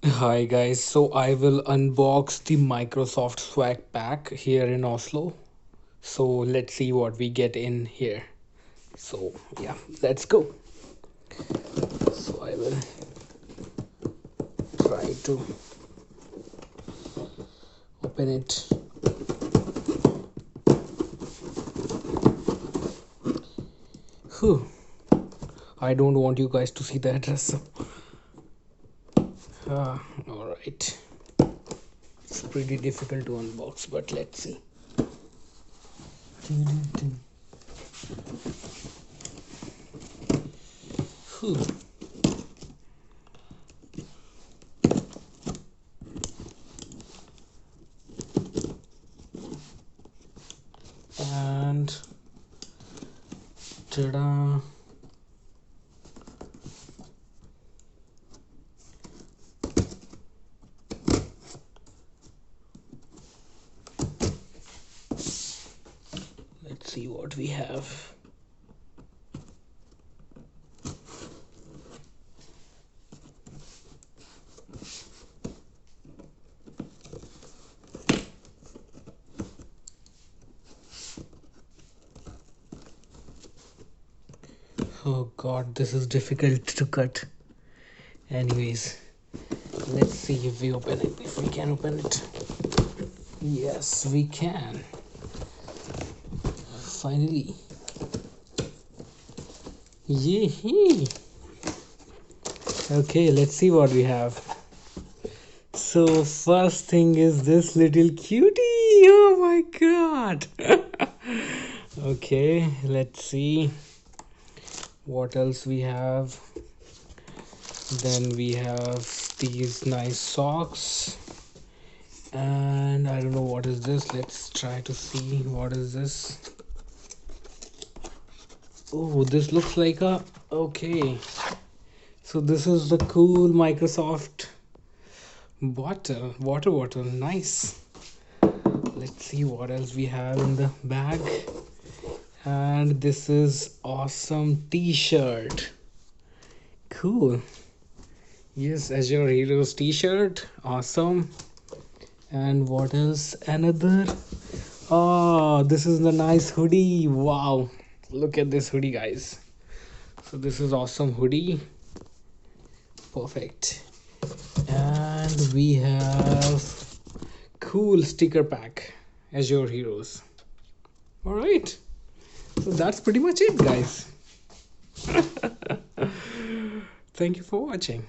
Hi guys, so I will unbox the Microsoft Swag Pack here in Oslo. So let's see what we get in here. So yeah, let's go. So I will try to open it. Whew. I don't want you guys to see the address. All right. It's pretty difficult to unbox, but let's see. Whew. And ta-da. Let's see what we have. Oh god, this is difficult to cut. Anyways, let's see if we open it. If we can open it. Yes, we can. Finally. Yee. Okay, let's see what we have. So first thing is this little cutie. Oh my god. Okay, let's see what else we have. Then we have these nice socks, and I don't know what is this. Let's try to see what is this. Oh, this looks like a okay. So this is the cool Microsoft water bottle. Nice. Let's see what else we have in the bag. And this is awesome t-shirt. Cool. Yes, Azure Heroes t-shirt. Awesome. And what else? Another. Oh, this is the nice hoodie. Wow. Look at this hoodie, guys. So this is awesome hoodie. Perfect. And we have cool sticker pack. Azure Heroes. All right. So that's pretty much it, guys. Thank you for watching.